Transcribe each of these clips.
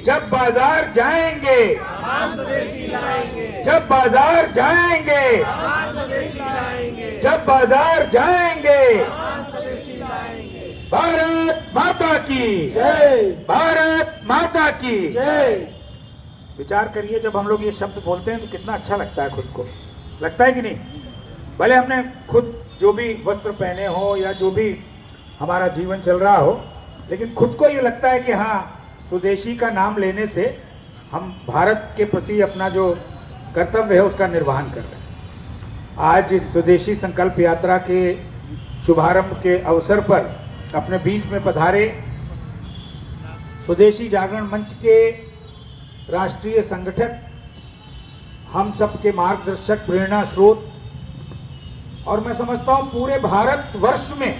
जब बाजार जाएंगे, जब बाजार जाएंगे, जब बाजार जाएंगे, भारत माता की जय, भारत माता की जय। विचार करिए, जब हम लोग ये शब्द बोलते हैं तो कितना अच्छा लगता है, खुद को लगता है कि नहीं? भले हमने खुद जो भी वस्त्र पहने हो या जो भी हमारा जीवन चल रहा हो, लेकिन खुद को ये लगता है कि हाँ, स्वदेशी का नाम लेने से हम भारत के प्रति अपना जो कर्तव्य है उसका निर्वहन कर रहे हैं। आज इस स्वदेशी संकल्प यात्रा के शुभारंभ के अवसर पर अपने बीच में पधारे स्वदेशी जागरण मंच के राष्ट्रीय संगठक, हम सब के मार्गदर्शक, प्रेरणा स्रोत, और मैं समझता हूं पूरे भारत वर्ष में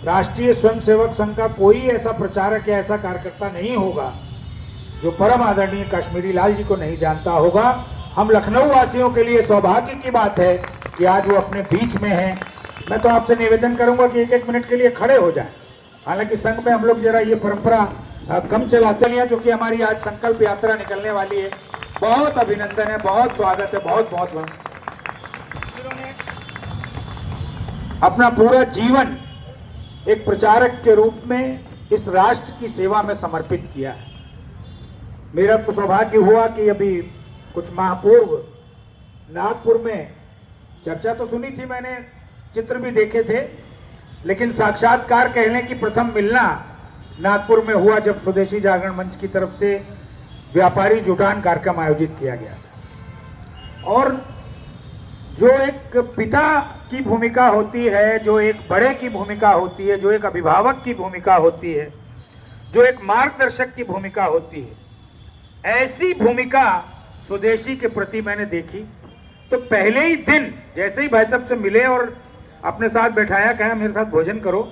राष्ट्रीय स्वयंसेवक संघ का कोई ऐसा प्रचारक या ऐसा कार्यकर्ता नहीं होगा जो परम आदरणीय कश्मीरी लाल जी को नहीं जानता होगा। हम लखनऊ वासियों के लिए सौभाग्य की बात है कि आज वो अपने बीच में हैं। मैं तो आपसे निवेदन करूंगा कि एक एक मिनट के लिए खड़े हो जाएं। हालांकि संघ में हम लोग जरा ये परंपरा कम चलाते हैं, जो कि हमारी आज संकल्प यात्रा निकलने वाली है। बहुत अभिनंदन है, बहुत स्वागत है, बहुत बहुत अपना पूरा जीवन एक प्रचारक के रूप में इस राष्ट्र की सेवा में समर्पित किया है। मेरा तो सौभाग्य हुआ कि अभी कुछ माह पूर्व नागपुर में, चर्चा तो सुनी थी मैंने, चित्र भी देखे थे, लेकिन साक्षात्कार कहने की प्रथम मिलना नागपुर में हुआ जब स्वदेशी जागरण मंच की तरफ से व्यापारी जुटान कार्यक्रम आयोजित किया गया। और जो एक पिता की भूमिका होती है, जो एक बड़े की भूमिका होती है, जो एक अभिभावक की भूमिका होती है, जो एक मार्गदर्शक की भूमिका होती है, ऐसी भूमिका स्वदेशी के प्रति मैंने देखी। तो पहले ही दिन जैसे ही भाई साहब से मिले और अपने साथ बैठाया, कहा मेरे साथ भोजन करो,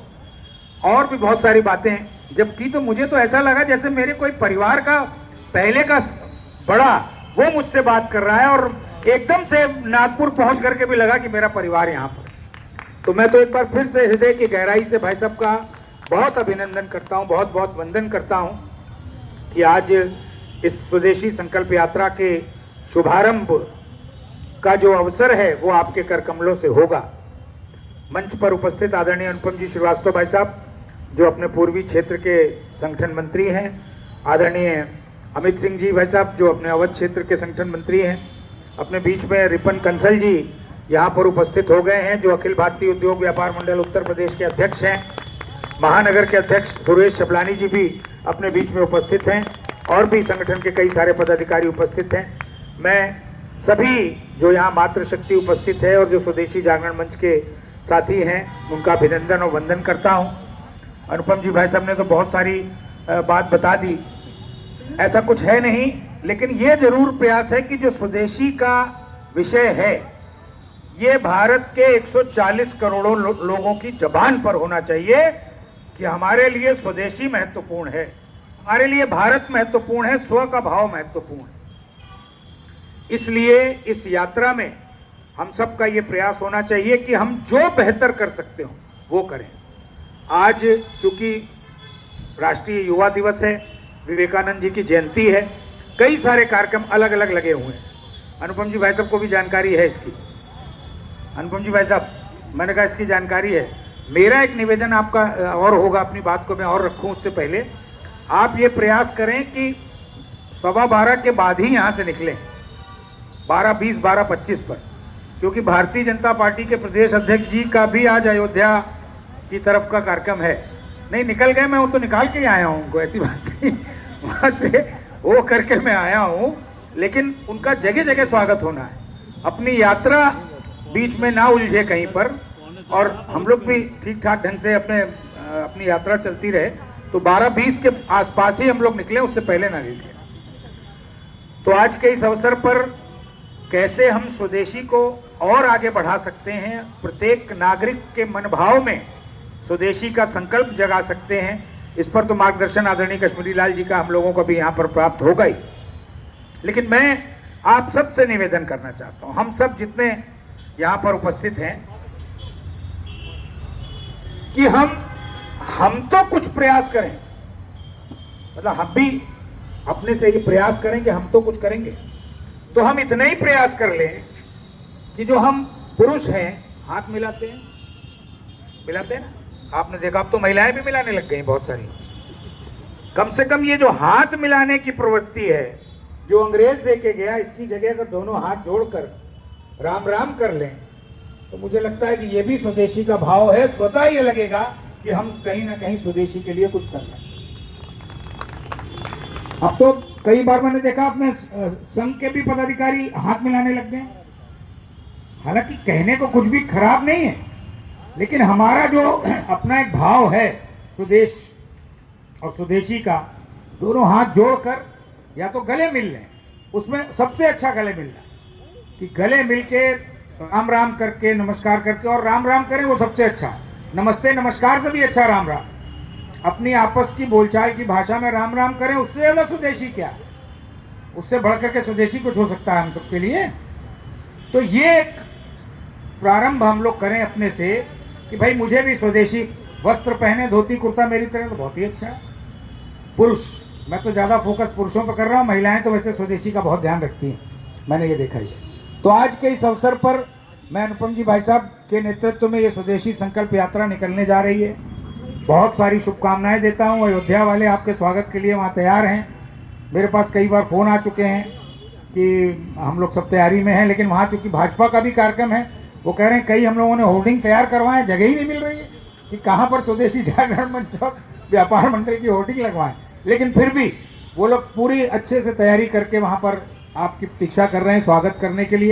और भी बहुत सारी बातें जब की, तो मुझे तो ऐसा लगा जैसे मेरे कोई परिवार का पहले का बड़ा वो मुझसे बात कर रहा है, और एकदम से नागपुर पहुंच करके भी लगा कि मेरा परिवार यहाँ पर। तो मैं तो एक बार फिर से हृदय की गहराई से भाई साहब का बहुत अभिनंदन करता हूँ, बहुत बहुत वंदन करता हूँ कि आज इस स्वदेशी संकल्प यात्रा के शुभारंभ का जो अवसर है वो आपके कर कमलों से होगा। मंच पर उपस्थित आदरणीय अनुपम जी श्रीवास्तव भाई साहब, जो अपने पूर्वी क्षेत्र के संगठन मंत्री हैं, आदरणीय अमित सिंह जी भाई साहब, जो अपने अवध क्षेत्र के संगठन मंत्री हैं, अपने बीच में रिपन कंसल जी यहाँ पर उपस्थित हो गए हैं, जो अखिल भारतीय उद्योग व्यापार मंडल उत्तर प्रदेश के अध्यक्ष हैं, महानगर के अध्यक्ष सुरेश शबलानी जी भी अपने बीच में उपस्थित हैं, और भी संगठन के कई सारे पदाधिकारी उपस्थित हैं। मैं सभी जो यहाँ मातृशक्ति उपस्थित है और जो स्वदेशी जागरण मंच के साथी हैं, उनका अभिनंदन और वंदन करता हूँ। अनुपम जी भाई साहब ने तो बहुत सारी बात बता दी, ऐसा कुछ है नहीं, लेकिन ये जरूर प्रयास है कि जो स्वदेशी का विषय है ये भारत के 140 करोड़ों लोगों की जबान पर होना चाहिए कि हमारे लिए स्वदेशी महत्वपूर्ण है, हमारे लिए भारत महत्वपूर्ण है, स्व का भाव महत्वपूर्ण है। इसलिए इस यात्रा में हम सबका ये प्रयास होना चाहिए कि हम जो बेहतर कर सकते हो वो करें। आज चूंकि राष्ट्रीय युवा दिवस है, विवेकानंद जी की जयंती है, कई सारे कार्यक्रम अलग अलग लगे हुए हैं। अनुपम जी भाई साहब को भी जानकारी है इसकी। अनुपम जी भाई साहब, मैंने कहा इसकी जानकारी है। मेरा एक निवेदन आपका और होगा, अपनी बात को मैं और रखूं उससे पहले आप ये प्रयास करें कि 12:15 के बाद ही यहाँ से निकलें, 12:20, 12:25 पर, क्योंकि भारतीय जनता पार्टी के प्रदेश अध्यक्ष जी का भी आज अयोध्या की तरफ का कार्यक्रम है। नहीं निकल गए, मैं वो तो निकाल के ही आया हूँ उनको, ऐसी बात नहीं, वहाँ से वो करके मैं आया हूँ, लेकिन उनका जगह जगह स्वागत होना है। अपनी यात्रा बीच में ना उलझे कहीं पर, और हम लोग भी ठीक ठाक ढंग से अपनी यात्रा चलती रहे। तो 12:20 के आसपास ही हम लोग निकले, उससे पहले ना निकले। तो आज के इस अवसर पर कैसे हम स्वदेशी को और आगे बढ़ा सकते हैं, प्रत्येक नागरिक के मनभाव में स्वदेशी का संकल्प जगा सकते हैं, इस पर तो मार्गदर्शन आदरणीय कश्मीरी लाल जी का हम लोगों को भी यहाँ पर प्राप्त होगा ही। लेकिन मैं आप सबसे निवेदन करना चाहता हूँ, हम सब जितने यहाँ पर उपस्थित हैं, कि हम तो कुछ प्रयास करें मतलब हम भी अपने से ये प्रयास करें कि हम तो कुछ करेंगे, तो हम इतना ही प्रयास कर लें कि जो हम पुरुष हैं हाथ मिलाते हैं ना। आपने देखा अब तो महिलाएं भी मिलाने लग गई बहुत सारी। कम से कम ये जो हाथ मिलाने की प्रवृत्ति है जो अंग्रेज दे के गया, इसकी जगह अगर दोनों हाथ जोड़कर राम राम कर लें तो मुझे लगता है कि ये भी स्वदेशी का भाव है। स्वतः ये लगेगा कि हम कहीं ना कहीं स्वदेशी के लिए कुछ कर रहे हैं। अब तो कई बार मैंने देखा अपने संघ के भी पदाधिकारी हाथ मिलाने लग गए। हालांकि कहने को कुछ भी खराब नहीं है, लेकिन हमारा जो अपना एक भाव है स्वदेश और स्वदेशी का, दोनों हाथ जोड़कर या तो गले मिल लें, उसमें सबसे अच्छा गले मिलना, कि गले मिलके राम राम करके नमस्कार करके, और राम राम करें वो सबसे अच्छा, नमस्ते नमस्कार से भी अच्छा राम राम। अपनी आपस की बोलचाल की भाषा में राम राम करें, उससे ज्यादा स्वदेशी क्या, उससे बढ़कर के स्वदेशी कुछ हो सकता है हम सबके लिए। तो ये एक प्रारंभ हम लोग करें अपने से कि भाई मुझे भी स्वदेशी वस्त्र पहने, धोती कुर्ता मेरी तरह, तो बहुत ही अच्छा है। पुरुष, मैं तो ज़्यादा फोकस पुरुषों पर कर रहा हूँ, महिलाएं तो वैसे स्वदेशी का बहुत ध्यान रखती हैं, मैंने ये देखा ही। तो आज के इस अवसर पर मैं अनुपम जी भाई साहब के नेतृत्व में ये स्वदेशी संकल्प यात्रा निकलने जा रही है। बहुत सारी शुभकामनाएं देता हूँ। अयोध्या वाले आपके स्वागत के लिए वहाँ तैयार हैं। मेरे पास कई बार फ़ोन आ चुके हैं कि हम लोग सब तैयारी में हैं, लेकिन वहाँ चूँकि भाजपा का भी कार्यक्रम है, वो कह रहे हैं कई हम लोगों ने होर्डिंग तैयार करवाएं, जगह ही नहीं मिल रही है कि कहाँ पर स्वदेशी जागरण मंच और व्यापार मंडल की होर्डिंग लगवाएं। लेकिन फिर भी वो लोग पूरी अच्छे से तैयारी करके वहाँ पर आपकी प्रतीक्षा कर रहे हैं स्वागत करने के लिए।